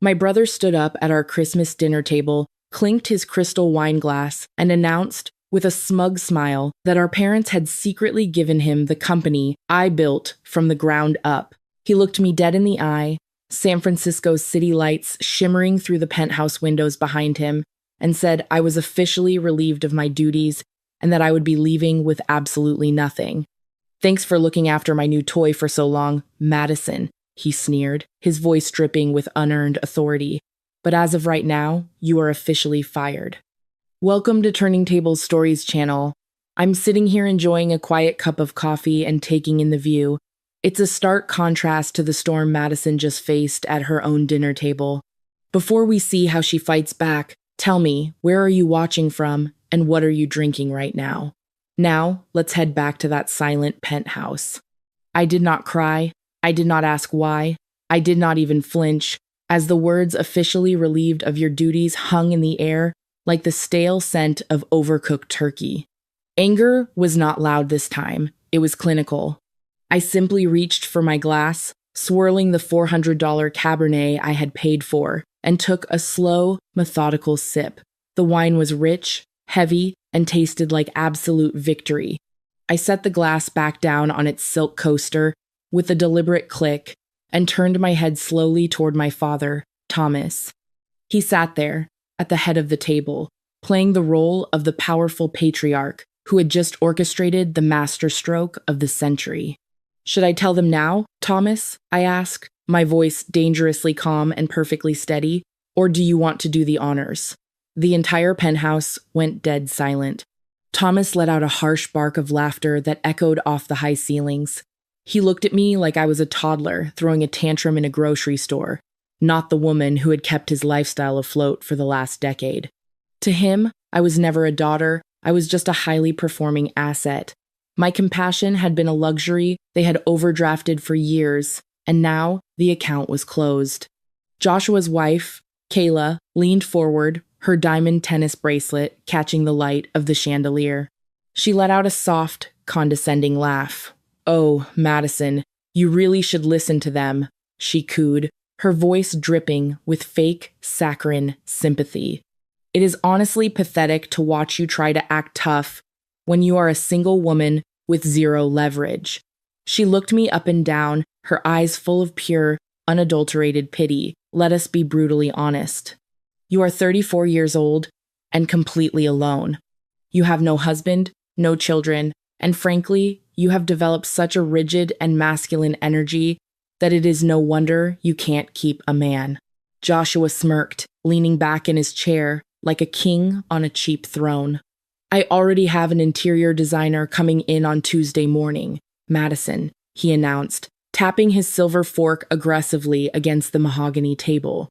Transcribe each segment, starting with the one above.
My brother stood up at our Christmas dinner table, clinked his crystal wine glass, and announced, with a smug smile, that our parents had secretly given him the company I built from the ground up. He looked me dead in the eye, San Francisco's city lights shimmering through the penthouse windows behind him, and said I was officially relieved of my duties and that I would be leaving with absolutely nothing. "Thanks for looking after my new toy for so long, Madison," he sneered, his voice dripping with unearned authority. "But as of right now, you are officially fired." Welcome to Turning Tables Stories channel. I'm sitting here enjoying a quiet cup of coffee and taking in the view. It's a stark contrast to the storm Madison just faced at her own dinner table. Before we see how she fights back, tell me, where are you watching from and what are you drinking right now? Now, let's head back to that silent penthouse. I did not cry. I did not ask why. I did not even flinch, as the words "officially relieved of your duties" hung in the air like the stale scent of overcooked turkey. Anger was not loud this time. It was clinical. I simply reached for my glass, swirling the $400 Cabernet I had paid for, and took a slow, methodical sip. The wine was rich, heavy, and tasted like absolute victory. I set the glass back down on its silk coaster with a deliberate click and turned my head slowly toward my father, Thomas. He sat there, at the head of the table, playing the role of the powerful patriarch who had just orchestrated the masterstroke of the century. "Should I tell them now, Thomas?" I asked, my voice dangerously calm and perfectly steady, "or do you want to do the honors?" The entire penthouse went dead silent. Thomas let out a harsh bark of laughter that echoed off the high ceilings. He looked at me like I was a toddler throwing a tantrum in a grocery store, not the woman who had kept his lifestyle afloat for the last decade. To him, I was never a daughter, I was just a highly performing asset. My compassion had been a luxury they had overdrafted for years, and now the account was closed. Joshua's wife, Kayla, leaned forward, her diamond tennis bracelet catching the light of the chandelier. She let out a soft, condescending laugh. "Oh, Madison, you really should listen to them," she cooed, her voice dripping with fake, saccharine sympathy. "It is honestly pathetic to watch you try to act tough when you are a single woman with zero leverage." She looked me up and down, her eyes full of pure, unadulterated pity. "Let us be brutally honest. You are 34 years old and completely alone. You have no husband, no children, and frankly, you have developed such a rigid and masculine energy that it is no wonder you can't keep a man." Joshua smirked, leaning back in his chair like a king on a cheap throne. "I already have an interior designer coming in on Tuesday morning, Madison," he announced, tapping his silver fork aggressively against the mahogany table.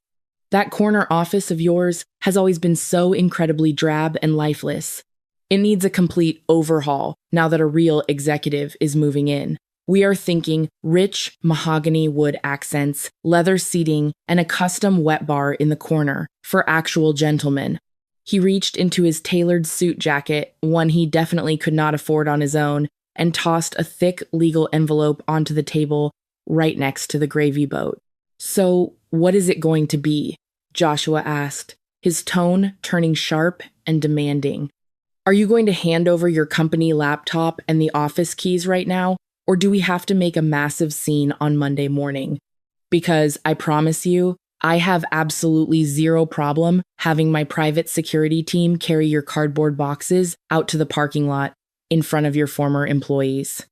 "That corner office of yours has always been so incredibly drab and lifeless. It needs a complete overhaul now that a real executive is moving in. We are thinking rich mahogany wood accents, leather seating, and a custom wet bar in the corner for actual gentlemen." He reached into his tailored suit jacket, one he definitely could not afford on his own, and tossed a thick legal envelope onto the table right next to the gravy boat. "So, what is it going to be?" Joshua asked, his tone turning sharp and demanding. "Are you going to hand over your company laptop and the office keys right now, or do we have to make a massive scene on Monday morning? Because I promise you, I have absolutely zero problem having my private security team carry your cardboard boxes out to the parking lot in front of your former employees."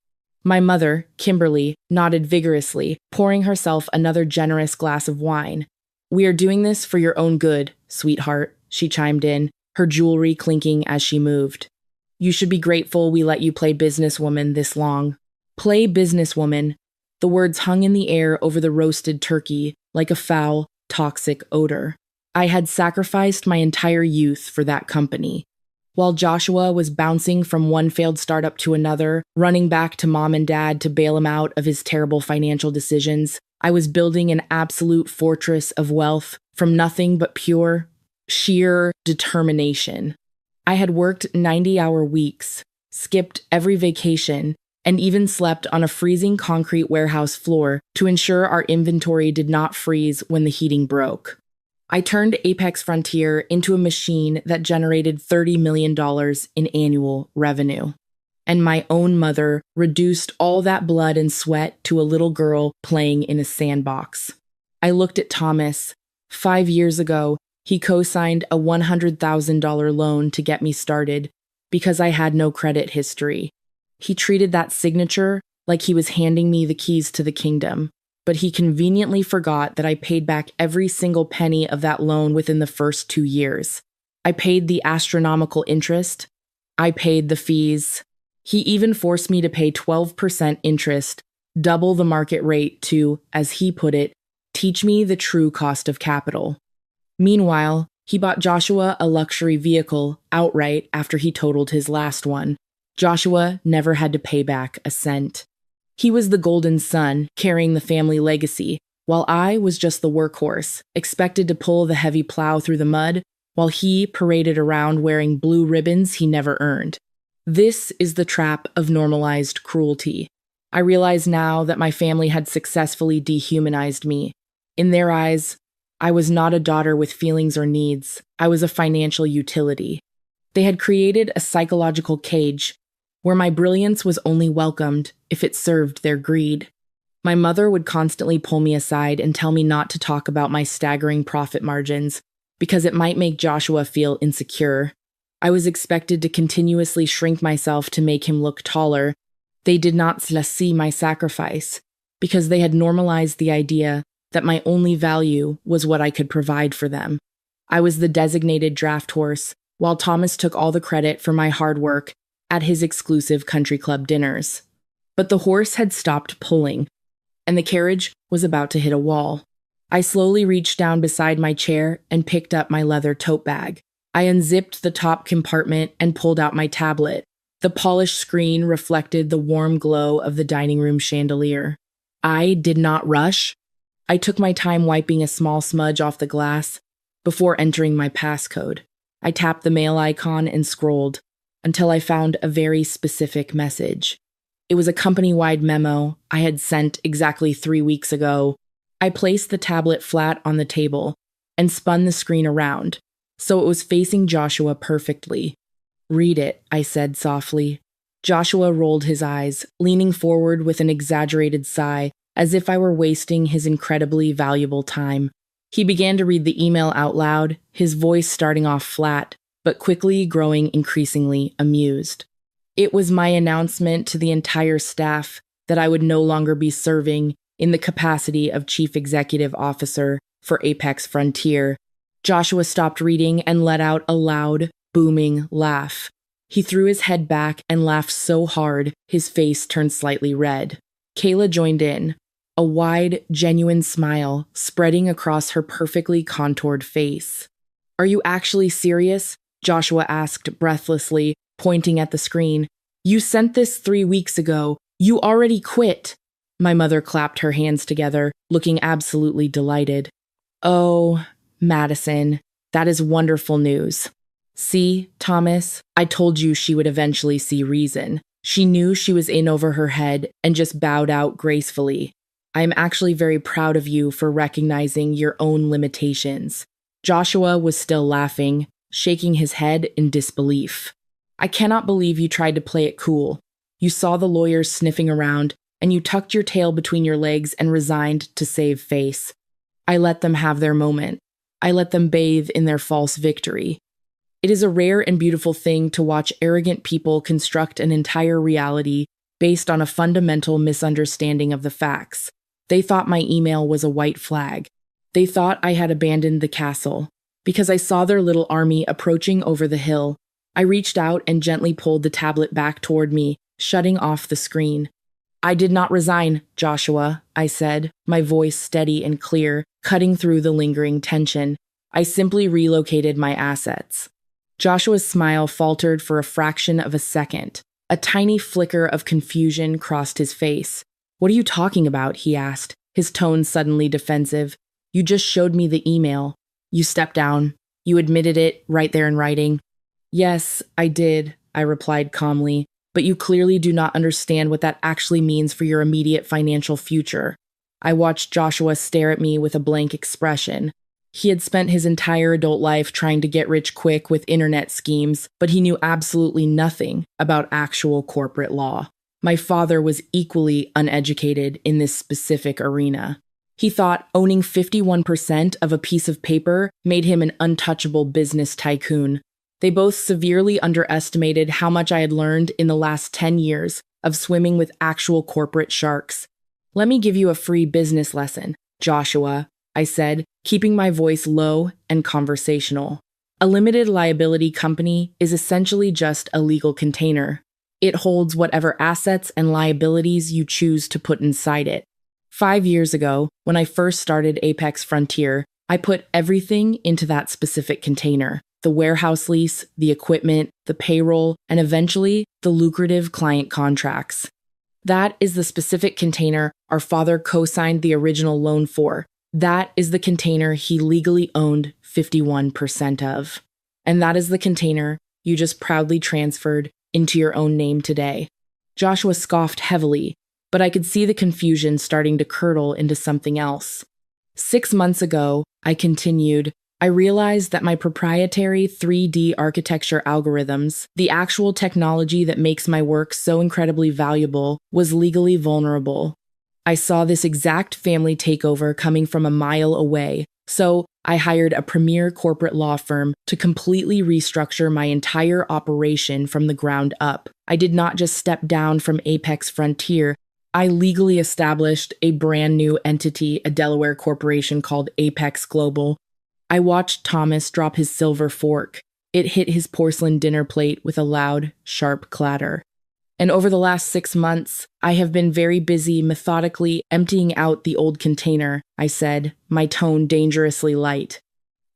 My mother, Kimberly, nodded vigorously, pouring herself another generous glass of wine. "We are doing this for your own good, sweetheart," she chimed in, her jewelry clinking as she moved. "You should be grateful we let you play businesswoman this long." Play businesswoman. The words hung in the air over the roasted turkey like a foul, toxic odor. I had sacrificed my entire youth for that company. While Joshua was bouncing from one failed startup to another, running back to mom and dad to bail him out of his terrible financial decisions, I was building an absolute fortress of wealth from nothing but pure, sheer determination. I had worked 90-hour weeks, skipped every vacation, and even slept on a freezing concrete warehouse floor to ensure our inventory did not freeze when the heating broke. I turned Apex Frontier into a machine that generated $30 million in annual revenue. And my own mother reduced all that blood and sweat to a little girl playing in a sandbox. I looked at Thomas. 5 years ago, he co-signed a $100,000 loan to get me started because I had no credit history. He treated that signature like he was handing me the keys to the kingdom, but he conveniently forgot that I paid back every single penny of that loan within the first 2 years. I paid the astronomical interest. I paid the fees. He even forced me to pay 12% interest, double the market rate to, as he put it, teach me the true cost of capital. Meanwhile, he bought Joshua a luxury vehicle outright after he totaled his last one. Joshua never had to pay back a cent. He was the golden son, carrying the family legacy, while I was just the workhorse, expected to pull the heavy plow through the mud, while he paraded around wearing blue ribbons he never earned. This is the trap of normalized cruelty. I realize now that my family had successfully dehumanized me. In their eyes, I was not a daughter with feelings or needs. I was a financial utility. They had created a psychological cage where my brilliance was only welcomed if it served their greed. My mother would constantly pull me aside and tell me not to talk about my staggering profit margins because it might make Joshua feel insecure. I was expected to continuously shrink myself to make him look taller. They did not see my sacrifice because they had normalized the idea that my only value was what I could provide for them. I was the designated draft horse, while Thomas took all the credit for my hard work at his exclusive country club dinners. But the horse had stopped pulling, and the carriage was about to hit a wall. I slowly reached down beside my chair and picked up my leather tote bag. I unzipped the top compartment and pulled out my tablet. The polished screen reflected the warm glow of the dining room chandelier. I did not rush. I took my time wiping a small smudge off the glass before entering my passcode. I tapped the mail icon and scrolled until I found a very specific message. It was a company-wide memo I had sent exactly 3 weeks ago. I placed the tablet flat on the table and spun the screen around, so it was facing Joshua perfectly. "Read it," I said softly. Joshua rolled his eyes, leaning forward with an exaggerated sigh, as if I were wasting his incredibly valuable time. He began to read the email out loud, his voice starting off flat, but quickly growing increasingly amused. It was my announcement to the entire staff that I would no longer be serving in the capacity of Chief Executive Officer for Apex Frontier. Joshua stopped reading and let out a loud, booming laugh. He threw his head back and laughed so hard his face turned slightly red. Kayla joined in, a wide, genuine smile spreading across her perfectly contoured face. "Are you actually serious?" Joshua asked breathlessly, pointing at the screen. "You sent this 3 weeks ago. You already quit." My mother clapped her hands together, looking absolutely delighted. "Oh, Madison, that is wonderful news. See, Thomas, I told you she would eventually see reason. She knew she was in over her head and just bowed out gracefully. I am actually very proud of you for recognizing your own limitations." Joshua was still laughing, shaking his head in disbelief. "I cannot believe you tried to play it cool. You saw the lawyers sniffing around, and you tucked your tail between your legs and resigned to save face. I let them have their moment. I let them bathe in their false victory. It is a rare and beautiful thing to watch arrogant people construct an entire reality based on a fundamental misunderstanding of the facts. They thought my email was a white flag. They thought I had abandoned the castle. Because I saw their little army approaching over the hill, I reached out and gently pulled the tablet back toward me, shutting off the screen. "I did not resign, Joshua," I said, my voice steady and clear, cutting through the lingering tension. "I simply relocated my assets." Joshua's smile faltered for a fraction of a second. A tiny flicker of confusion crossed his face. "What are you talking about?" he asked, his tone suddenly defensive. "You just showed me the email. You stepped down. You admitted it right there in writing." "Yes, I did," I replied calmly, "but you clearly do not understand what that actually means for your immediate financial future." I watched Joshua stare at me with a blank expression. He had spent his entire adult life trying to get rich quick with internet schemes, but he knew absolutely nothing about actual corporate law. My father was equally uneducated in this specific arena. He thought owning 51% of a piece of paper made him an untouchable business tycoon. They both severely underestimated how much I had learned in the last 10 years of swimming with actual corporate sharks. "Let me give you a free business lesson, Joshua," I said, keeping my voice low and conversational. "A limited liability company is essentially just a legal container. It holds whatever assets and liabilities you choose to put inside it. 5 years ago, when I first started Apex Frontier, I put everything into that specific container: the warehouse lease, the equipment, the payroll, and eventually the lucrative client contracts. That is the specific container our father co-signed the original loan for. That is the container he legally owned 51% of. And that is the container you just proudly transferred into your own name today." Joshua scoffed heavily, but I could see the confusion starting to curdle into something else. "6 months ago," I continued, "I realized that my proprietary 3D architecture algorithms, the actual technology that makes my work so incredibly valuable, was legally vulnerable. I saw this exact family takeover coming from a mile away, so I hired a premier corporate law firm to completely restructure my entire operation from the ground up. I did not just step down from Apex Frontier. I legally established a brand new entity, a Delaware corporation called Apex Global." I watched Thomas drop his silver fork. It hit his porcelain dinner plate with a loud, sharp clatter. "And over the last 6 months, I have been very busy methodically emptying out the old container," I said, my tone dangerously light.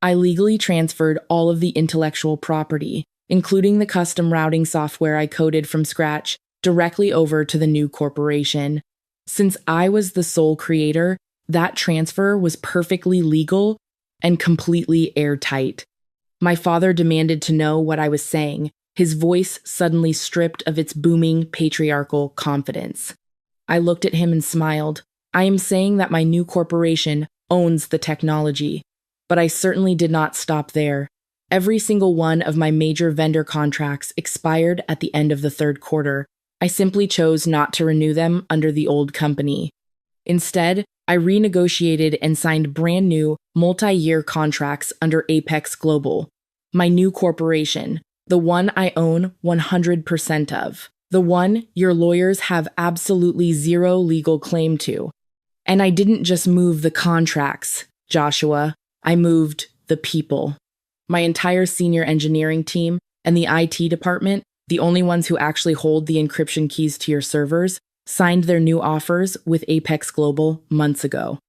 "I legally transferred all of the intellectual property, including the custom routing software I coded from scratch, directly over to the new corporation. Since I was the sole creator, that transfer was perfectly legal and completely airtight." My father demanded to know what I was saying, his voice suddenly stripped of its booming patriarchal confidence. I looked at him and smiled. "I am saying that my new corporation owns the technology, but I certainly did not stop there. Every single one of my major vendor contracts expired at the end of the 3rd quarter. I simply chose not to renew them under the old company. Instead, I renegotiated and signed brand new, multi-year contracts under Apex Global, my new corporation, the one I own 100% of, the one your lawyers have absolutely zero legal claim to. And I didn't just move the contracts, Joshua, I moved the people. My entire senior engineering team and the IT department, the only ones who actually hold the encryption keys to your servers, signed their new offers with Apex Global months ago.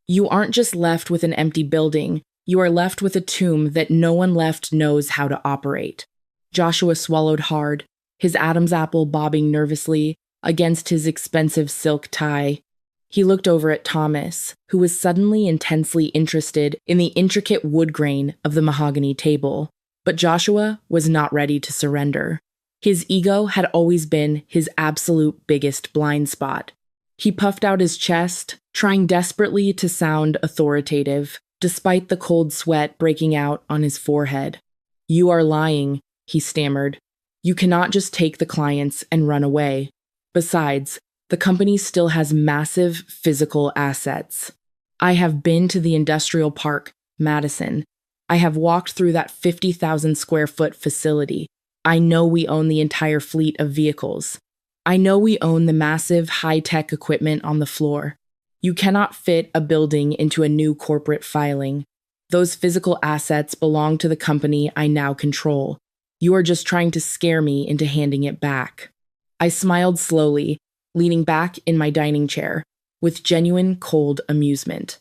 You aren't just left with an empty building, you are left with a tomb that no one left knows how to operate." Joshua swallowed hard, his Adam's apple bobbing nervously against his expensive silk tie. He looked over at Thomas, who was suddenly intensely interested in the intricate wood grain of the mahogany table. But Joshua was not ready to surrender. His ego had always been his absolute biggest blind spot. He puffed out his chest, trying desperately to sound authoritative, despite the cold sweat breaking out on his forehead. "You are lying," he stammered. "You cannot just take the clients and run away. Besides, the company still has massive physical assets. I have been to the industrial park, Madison. I have walked through that 50,000 square foot facility. I know we own the entire fleet of vehicles. I know we own the massive high-tech equipment on the floor. You cannot fit a building into a new corporate filing. Those physical assets belong to the company I now control. You are just trying to scare me into handing it back." I smiled slowly, leaning back in my dining chair, with genuine cold amusement.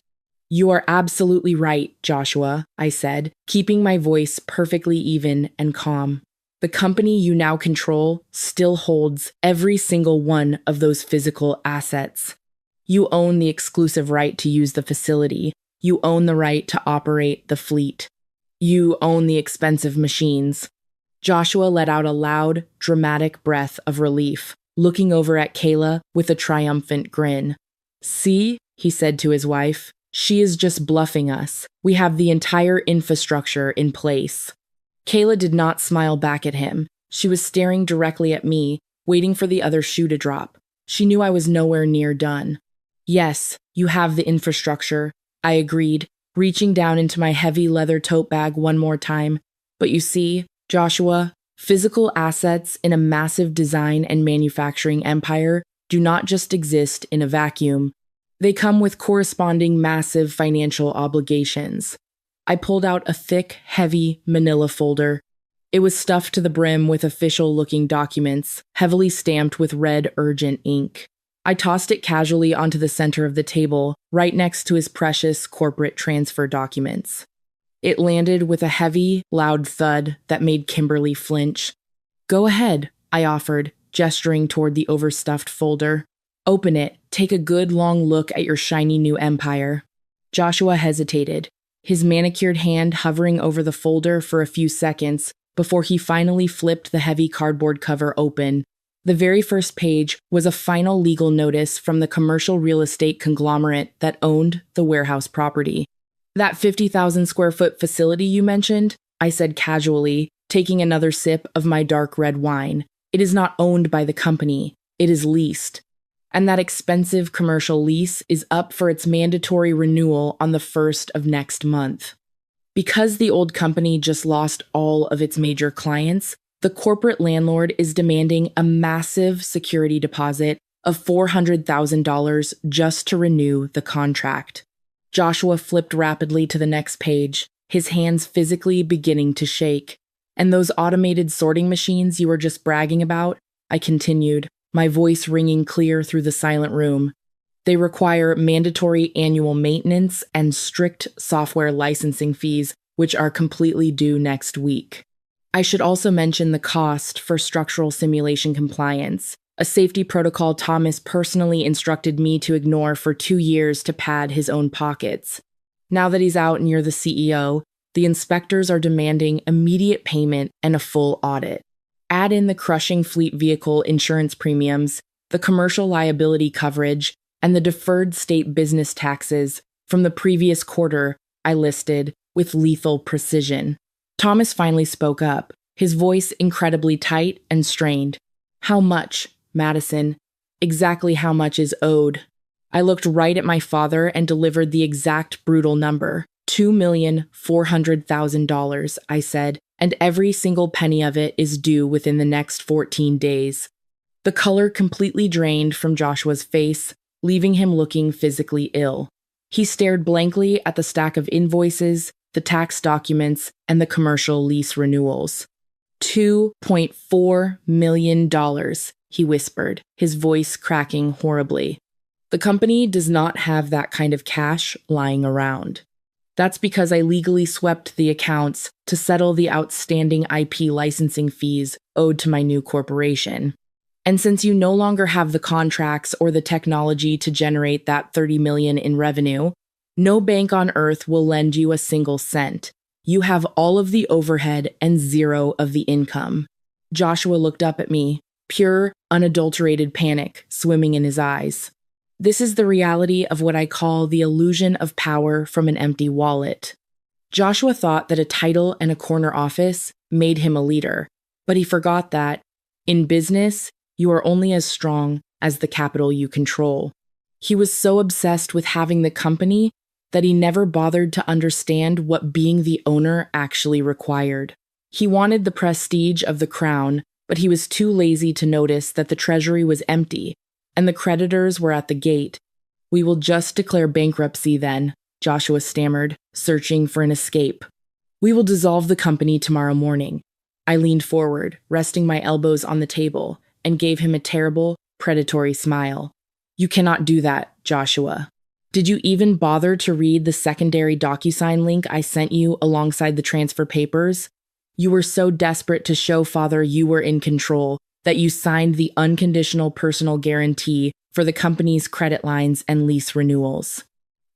"You are absolutely right, Joshua," I said, keeping my voice perfectly even and calm. "The company you now control still holds every single one of those physical assets. You own the exclusive right to use the facility. You own the right to operate the fleet. You own the expensive machines." Joshua let out a loud, dramatic breath of relief, looking over at Kayla with a triumphant grin. "See," he said to his wife, She is just bluffing us. We have the entire infrastructure in place. Kayla did not smile back at him. She was staring directly at me, waiting for the other shoe to drop. She knew I was nowhere near done. Yes, you have the infrastructure, I agreed, reaching down into my heavy leather tote bag one more time. But you see, Joshua, physical assets in a massive design and manufacturing empire do not just exist in a vacuum. They come with corresponding massive financial obligations. I pulled out a thick, heavy manila folder. It was stuffed to the brim with official-looking documents, heavily stamped with red, urgent ink. I tossed it casually onto the center of the table, right next to his precious corporate transfer documents. It landed with a heavy, loud thud that made Kimberly flinch. "Go ahead," I offered, gesturing toward the overstuffed folder. "Open it. Take a good long look at your shiny new empire." Joshua hesitated, his manicured hand hovering over the folder for a few seconds before he finally flipped the heavy cardboard cover open. The very first page was a final legal notice from the commercial real estate conglomerate that owned the warehouse property. "That 50,000 square foot facility you mentioned," I said casually, taking another sip of my dark red wine. "It is not owned by the company. It is leased. And that expensive commercial lease is up for its mandatory renewal on the 1st of next month. Because the old company just lost all of its major clients, the corporate landlord is demanding a massive security deposit of $400,000 just to renew the contract." Joshua flipped rapidly to the next page, his hands physically beginning to shake. "And those automated sorting machines you were just bragging about," I continued, my voice ringing clear through the silent room. "They require mandatory annual maintenance and strict software licensing fees, which are completely due next week. I should also mention the cost for structural simulation compliance, a safety protocol Thomas personally instructed me to ignore for 2 years to pad his own pockets. Now that he's out and you're the CEO, the inspectors are demanding immediate payment and a full audit. Add in the crushing fleet vehicle insurance premiums, the commercial liability coverage, and the deferred state business taxes from the previous quarter I listed with lethal precision." Thomas finally spoke up, his voice incredibly tight and strained. "How much, Madison? Exactly how much is owed?" I looked right at my father and delivered the exact brutal number. $2,400,000, I said, and every single penny of it is due within the next 14 days. The color completely drained from Joshua's face, leaving him looking physically ill. He stared blankly at the stack of invoices, the tax documents, and the commercial lease renewals. $2.4 million, he whispered, his voice cracking horribly. "The company does not have that kind of cash lying around. That's because I legally swept the accounts to settle the outstanding IP licensing fees owed to my new corporation. And since you no longer have the contracts or the technology to generate that $30 million in revenue, no bank on earth will lend you a single cent. You have all of the overhead and zero of the income." Joshua looked up at me, pure, unadulterated panic swimming in his eyes. This is the reality of what I call the illusion of power from an empty wallet. Joshua thought that a title and a corner office made him a leader, but he forgot that, in business, you are only as strong as the capital you control. He was so obsessed with having the company that he never bothered to understand what being the owner actually required. He wanted the prestige of the crown, but he was too lazy to notice that the treasury was empty, and the creditors were at the gate. "We will just declare bankruptcy then," Joshua stammered, searching for an escape. "We will dissolve the company tomorrow morning." I leaned forward, resting my elbows on the table, and gave him a terrible, predatory smile. "You cannot do that, Joshua. Did you even bother to read the secondary DocuSign link I sent you alongside the transfer papers? You were so desperate to show Father you were in control that you signed the unconditional personal guarantee for the company's credit lines and lease renewals.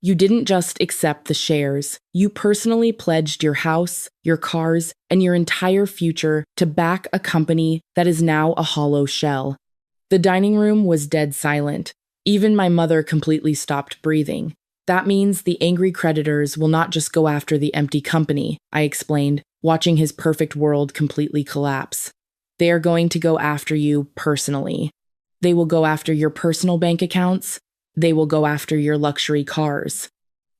You didn't just accept the shares. You personally pledged your house, your cars, and your entire future to back a company that is now a hollow shell." The dining room was dead silent. Even my mother completely stopped breathing. That means the angry creditors will not just go after the empty company, I explained, watching his perfect world completely collapse. They are going to go after you personally. They will go after your personal bank accounts. They will go after your luxury cars.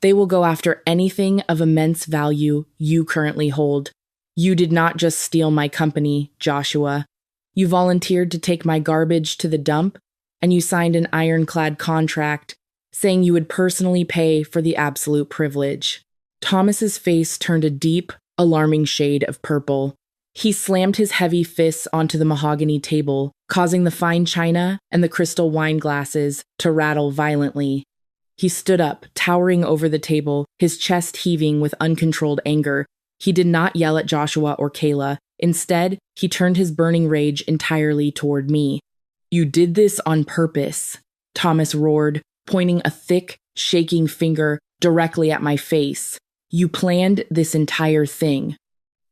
They will go after anything of immense value you currently hold. You did not just steal my company, Joshua. You volunteered to take my garbage to the dump, and you signed an ironclad contract saying you would personally pay for the absolute privilege. Thomas's face turned a deep, alarming shade of purple. He slammed his heavy fists onto the mahogany table, causing the fine china and the crystal wine glasses to rattle violently. He stood up, towering over the table, his chest heaving with uncontrolled anger. He did not yell at Joshua or Kayla. Instead, he turned his burning rage entirely toward me. "You did this on purpose," Thomas roared, pointing a thick, shaking finger directly at my face. "You planned this entire thing.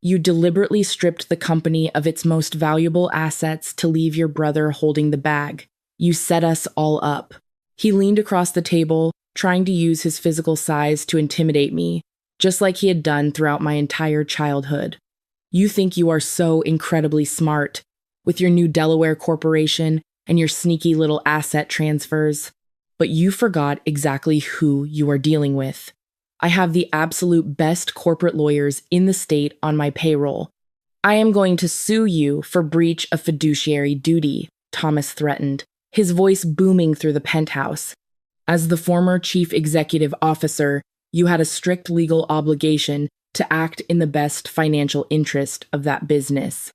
You deliberately stripped the company of its most valuable assets to leave your brother holding the bag. You set us all up." He leaned across the table, trying to use his physical size to intimidate me, just like he had done throughout my entire childhood. "You think you are so incredibly smart, with your new Delaware corporation and your sneaky little asset transfers. But you forgot exactly who you are dealing with. I have the absolute best corporate lawyers in the state on my payroll. I am going to sue you for breach of fiduciary duty," Thomas threatened, his voice booming through the penthouse. "As the former chief executive officer, you had a strict legal obligation to act in the best financial interest of that business.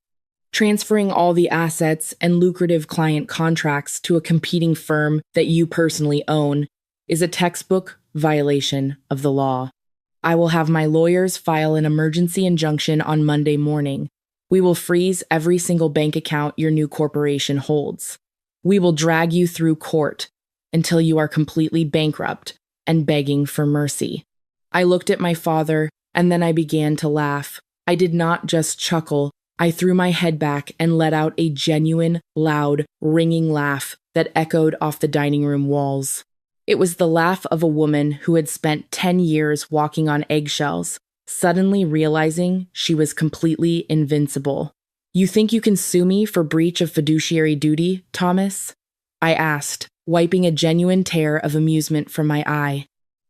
Transferring all the assets and lucrative client contracts to a competing firm that you personally own is a textbook violation of the law. I will have my lawyers file an emergency injunction on Monday morning. We will freeze every single bank account your new corporation holds. We will drag you through court until you are completely bankrupt and begging for mercy." I looked at my father, and then I began to laugh. I did not just chuckle. I threw my head back and let out a genuine, loud, ringing laugh that echoed off the dining room walls. It was the laugh of a woman who had spent 10 years walking on eggshells, suddenly realizing she was completely invincible. "You think you can sue me for breach of fiduciary duty, Thomas?" I asked, wiping a genuine tear of amusement from my eye.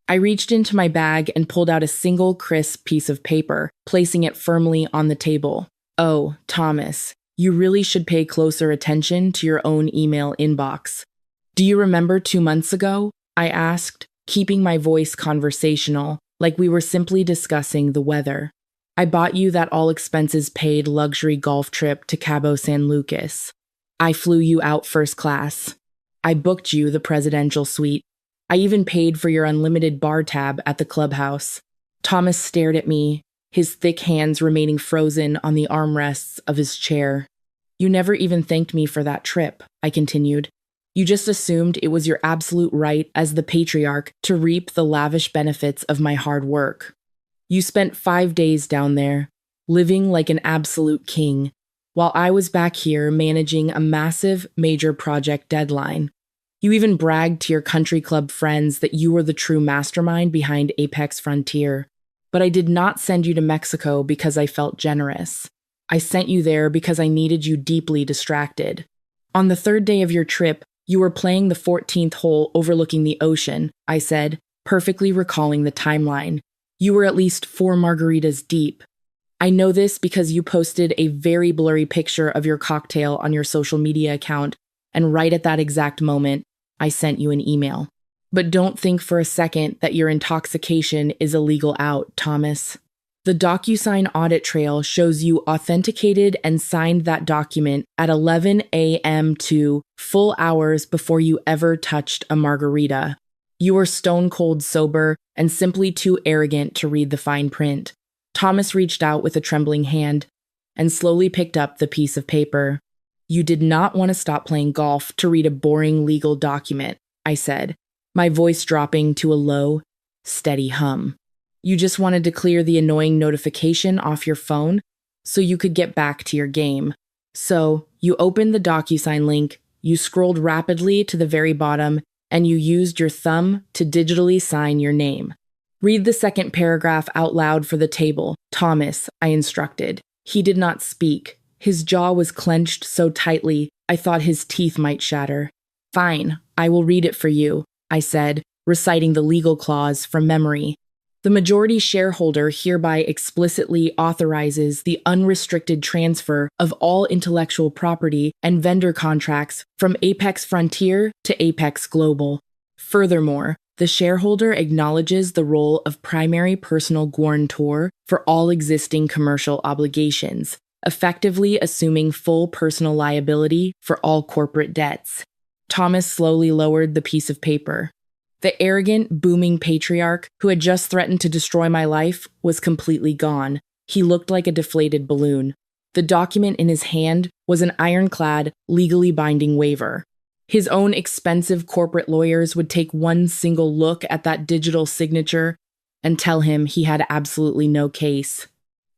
I reached into my bag and pulled out a single crisp piece of paper, placing it firmly on the table. "Oh, Thomas, you really should pay closer attention to your own email inbox. Do you remember 2 months ago?" I asked, keeping my voice conversational, like we were simply discussing the weather. "I bought you that all-expenses-paid luxury golf trip to Cabo San Lucas. I flew you out first class. I booked you the presidential suite. I even paid for your unlimited bar tab at the clubhouse." Thomas stared at me, his thick hands remaining frozen on the armrests of his chair. "You never even thanked me for that trip," I continued. "You just assumed it was your absolute right as the patriarch to reap the lavish benefits of my hard work. You spent 5 days down there, living like an absolute king, while I was back here managing a massive, major project deadline. You even bragged to your country club friends that you were the true mastermind behind Apex Frontier. But I did not send you to Mexico because I felt generous. I sent you there because I needed you deeply distracted. On the 3rd day of your trip, you were playing the 14th hole overlooking the ocean," I said, perfectly recalling the timeline. "You were at least 4 margaritas deep. I know this because you posted a very blurry picture of your cocktail on your social media account, and right at that exact moment, I sent you an email. But don't think for a second that your intoxication is a legal out, Thomas. The DocuSign audit trail shows you authenticated and signed that document at 11 a.m. to full hours before you ever touched a margarita. You were stone cold sober and simply too arrogant to read the fine print." Thomas reached out with a trembling hand and slowly picked up the piece of paper. "You did not want to stop playing golf to read a boring legal document," I said, my voice dropping to a low, steady hum. "You just wanted to clear the annoying notification off your phone so you could get back to your game. So, you opened the DocuSign link, you scrolled rapidly to the very bottom, and you used your thumb to digitally sign your name. Read the second paragraph out loud for the table, Thomas, I instructed. He did not speak. His jaw was clenched so tightly, I thought his teeth might shatter. Fine, I will read it for you, I said, reciting the legal clause from memory. The majority shareholder hereby explicitly authorizes the unrestricted transfer of all intellectual property and vendor contracts from Apex Frontier to Apex Global. Furthermore, the shareholder acknowledges the role of primary personal guarantor for all existing commercial obligations, effectively assuming full personal liability for all corporate debts. Thomas slowly lowered the piece of paper. The arrogant, booming patriarch who had just threatened to destroy my life was completely gone. He looked like a deflated balloon. The document in his hand was an ironclad, legally binding waiver. His own expensive corporate lawyers would take one single look at that digital signature and tell him he had absolutely no case.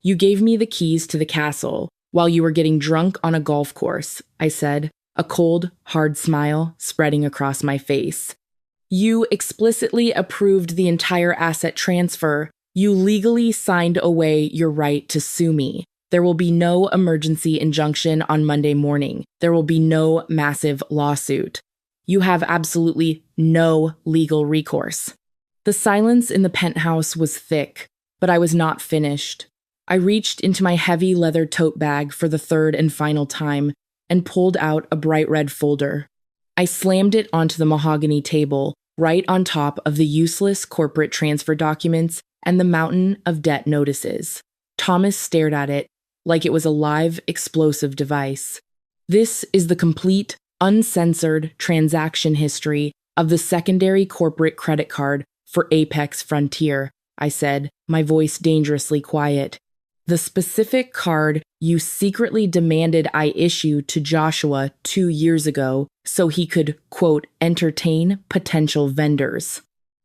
You gave me the keys to the castle while you were getting drunk on a golf course, I said, a cold, hard smile spreading across my face. You explicitly approved the entire asset transfer. You legally signed away your right to sue me. There will be no emergency injunction on Monday morning. There will be no massive lawsuit. You have absolutely no legal recourse. The silence in the penthouse was thick, but I was not finished. I reached into my heavy leather tote bag for the third and final time and pulled out a bright red folder. I slammed it onto the mahogany table, right on top of the useless corporate transfer documents and the mountain of debt notices. Thomas stared at it like it was a live, explosive device. This is the complete, uncensored transaction history of the secondary corporate credit card for Apex Frontier, I said, my voice dangerously quiet. The specific card you secretly demanded I issue to Joshua 2 years ago so he could, quote, entertain potential vendors.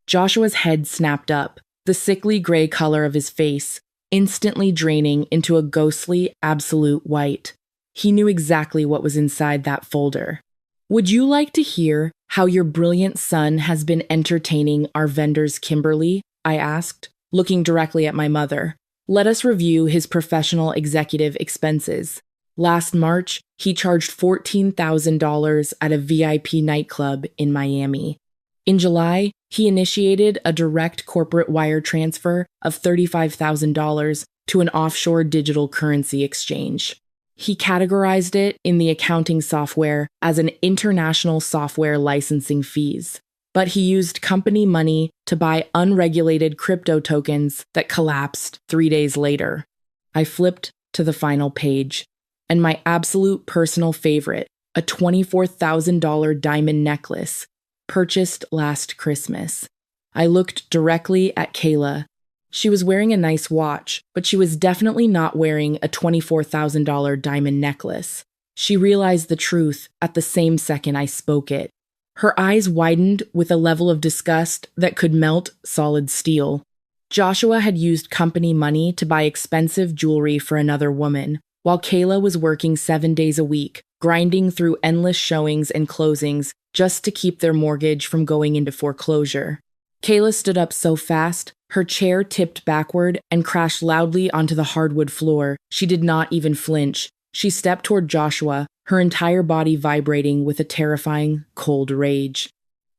Joshua's head snapped up, the sickly gray color of his face instantly draining into a ghostly, absolute white. He knew exactly what was inside that folder. Would you like to hear how your brilliant son has been entertaining our vendors, Kimberly? I asked, looking directly at my mother. Let us review his professional executive expenses. Last March, he charged $14,000 at a VIP nightclub in Miami. In July, he initiated a direct corporate wire transfer of $35,000 to an offshore digital currency exchange. He categorized it in the accounting software as an international software licensing fees, but he used company money to buy unregulated crypto tokens that collapsed 3 days later. I flipped to the final page, and my absolute personal favorite, a $24,000 diamond necklace, purchased last Christmas. I looked directly at Kayla. She was wearing a nice watch, but she was definitely not wearing a $24,000 diamond necklace. She realized the truth at the same second I spoke it. Her eyes widened with a level of disgust that could melt solid steel. Joshua had used company money to buy expensive jewelry for another woman, while Kayla was working 7 days a week, grinding through endless showings and closings just to keep their mortgage from going into foreclosure. Kayla stood up so fast, her chair tipped backward and crashed loudly onto the hardwood floor. She did not even flinch. She stepped toward Joshua, her entire body vibrating with a terrifying, cold rage.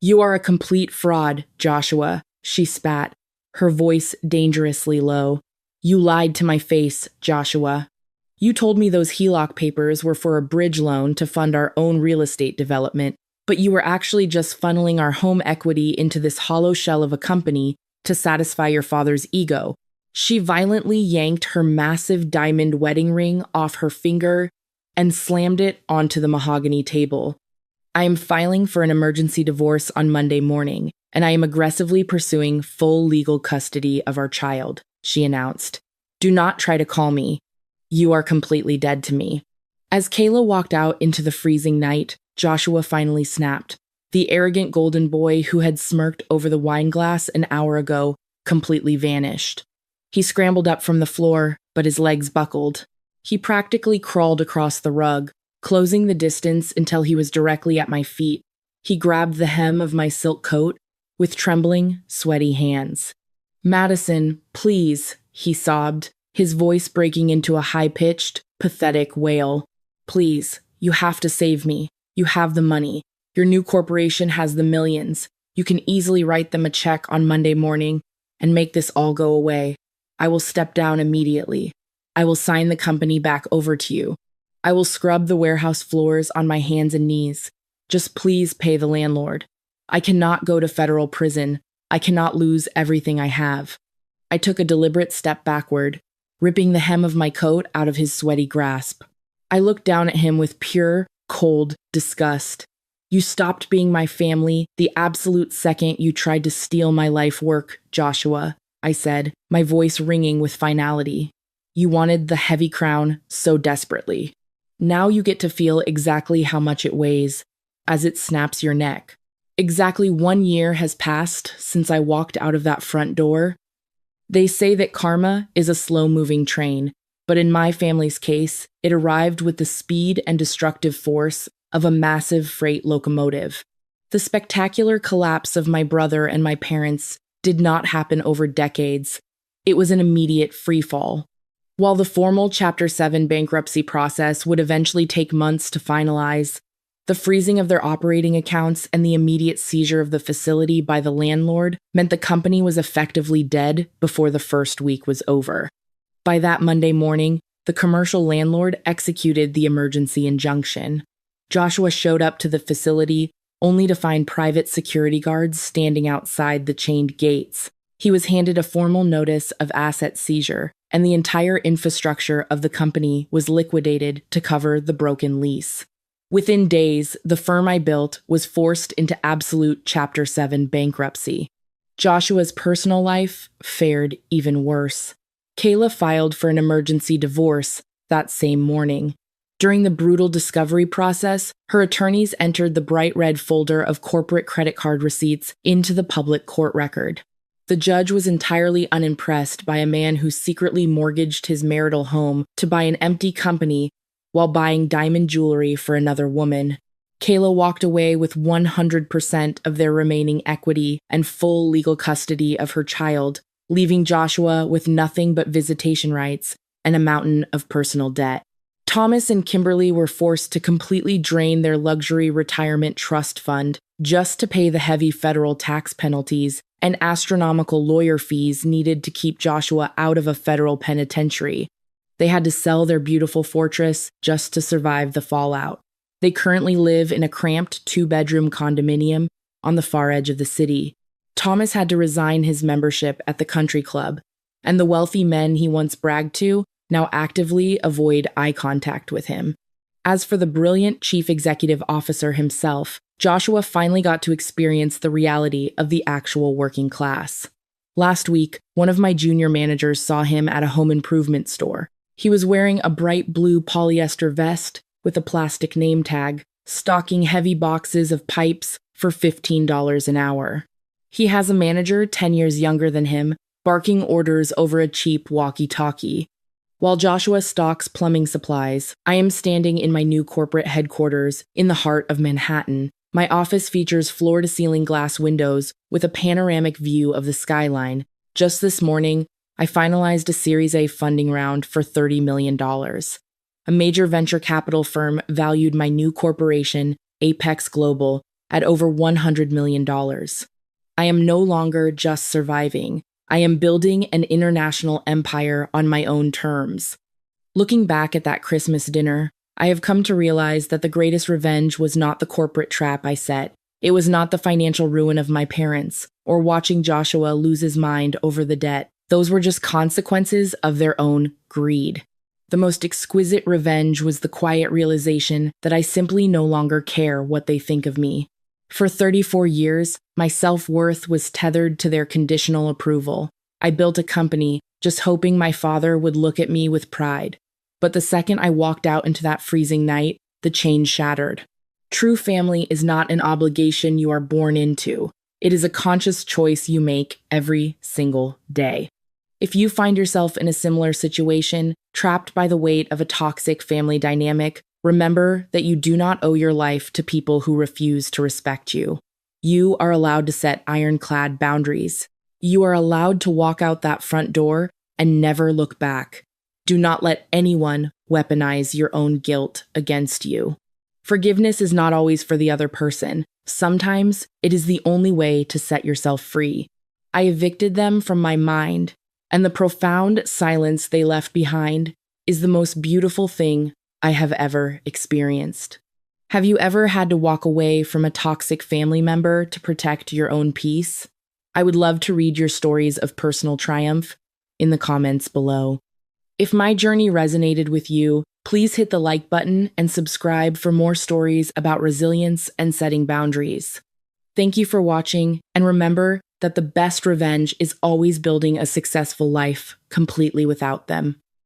"You are a complete fraud, Joshua," she spat, her voice dangerously low. "You lied to my face, Joshua. You told me those HELOC papers were for a bridge loan to fund our own real estate development, but you were actually just funneling our home equity into this hollow shell of a company to satisfy your father's ego." She violently yanked her massive diamond wedding ring off her finger and slammed it onto the mahogany table. "I am filing for an emergency divorce on Monday morning, and I am aggressively pursuing full legal custody of our child," she announced. "Do not try to call me. You are completely dead to me." As Kayla walked out into the freezing night, Joshua finally snapped. The arrogant golden boy who had smirked over the wine glass an hour ago completely vanished. He scrambled up from the floor, but his legs buckled. He practically crawled across the rug, closing the distance until he was directly at my feet. He grabbed the hem of my silk coat with trembling, sweaty hands. "Madison, please," he sobbed, his voice breaking into a high-pitched, pathetic wail. "Please, you have to save me. You have the money. Your new corporation has the millions. You can easily write them a check on Monday morning and make this all go away. I will step down immediately. I will sign the company back over to you. I will scrub the warehouse floors on my hands and knees. Just please pay the landlord. I cannot go to federal prison. I cannot lose everything I have." I took a deliberate step backward, ripping the hem of my coat out of his sweaty grasp. I looked down at him with pure, cold disgust. "You stopped being my family the absolute second you tried to steal my life work, Joshua," I said, my voice ringing with finality. "You wanted the heavy crown so desperately. Now you get to feel exactly how much it weighs as it snaps your neck. Exactly 1 year has passed since I walked out of that front door. They say that karma is a slow-moving train, but in my family's case, it arrived with the speed and destructive force of a massive freight locomotive. The spectacular collapse of my brother and my parents did not happen over decades. It was an immediate freefall. While the formal Chapter 7 bankruptcy process would eventually take months to finalize, the freezing of their operating accounts and the immediate seizure of the facility by the landlord meant the company was effectively dead before the first week was over. By that Monday morning, the commercial landlord executed the emergency injunction. Joshua showed up to the facility only to find private security guards standing outside the chained gates. He was handed a formal notice of asset seizure, and the entire infrastructure of the company was liquidated to cover the broken lease. Within days, the firm I built was forced into absolute Chapter 7 bankruptcy. Joshua's personal life fared even worse. Kayla filed for an emergency divorce that same morning. During the brutal discovery process, her attorneys entered the bright red folder of corporate credit card receipts into the public court record. The judge was entirely unimpressed by a man who secretly mortgaged his marital home to buy an empty company while buying diamond jewelry for another woman. Kayla walked away with 100% of their remaining equity and full legal custody of her child, leaving Joshua with nothing but visitation rights and a mountain of personal debt. Thomas and Kimberly were forced to completely drain their luxury retirement trust fund just to pay the heavy federal tax penalties and astronomical lawyer fees needed to keep Joshua out of a federal penitentiary. They had to sell their beautiful fortress just to survive the fallout. They currently live in a cramped 2-bedroom condominium on the far edge of the city. Thomas had to resign his membership at the country club, and the wealthy men he once bragged to now actively avoid eye contact with him. As for the brilliant chief executive officer himself, Joshua finally got to experience the reality of the actual working class. Last week, one of my junior managers saw him at a home improvement store. He was wearing a bright blue polyester vest with a plastic name tag, stocking heavy boxes of pipes for $15 an hour. He has a manager 10 years younger than him, barking orders over a cheap walkie-talkie. While Joshua stocks plumbing supplies, I am standing in my new corporate headquarters in the heart of Manhattan. My office features floor-to-ceiling glass windows with a panoramic view of the skyline. Just this morning, I finalized a Series A funding round for $30 million. A major venture capital firm valued my new corporation, Apex Global, at over $100 million. I am no longer just surviving. I am building an international empire on my own terms. Looking back at that Christmas dinner, I have come to realize that the greatest revenge was not the corporate trap I set. It was not the financial ruin of my parents, or watching Joshua lose his mind over the debt. Those were just consequences of their own greed. The most exquisite revenge was the quiet realization that I simply no longer care what they think of me. For 34 years, my self-worth was tethered to their conditional approval. I built a company just hoping my father would look at me with pride. But the second I walked out into that freezing night, the chain shattered. True family is not an obligation you are born into. It is a conscious choice you make every single day. If you find yourself in a similar situation, trapped by the weight of a toxic family dynamic, Remember that you do not owe your life to people who refuse to respect you. You are allowed to set ironclad boundaries. You are allowed to walk out that front door and never look back. Do not let anyone weaponize your own guilt against you. Forgiveness is not always for the other person. Sometimes it is the only way to set yourself free. I evicted them from my mind, and the profound silence they left behind is the most beautiful thing I have ever experienced. Have you ever had to walk away from a toxic family member to protect your own peace? I would love to read your stories of personal triumph in the comments below. If my journey resonated with you, please hit the like button and subscribe for more stories about resilience and setting boundaries. Thank you for watching, and remember that the best revenge is always building a successful life completely without them.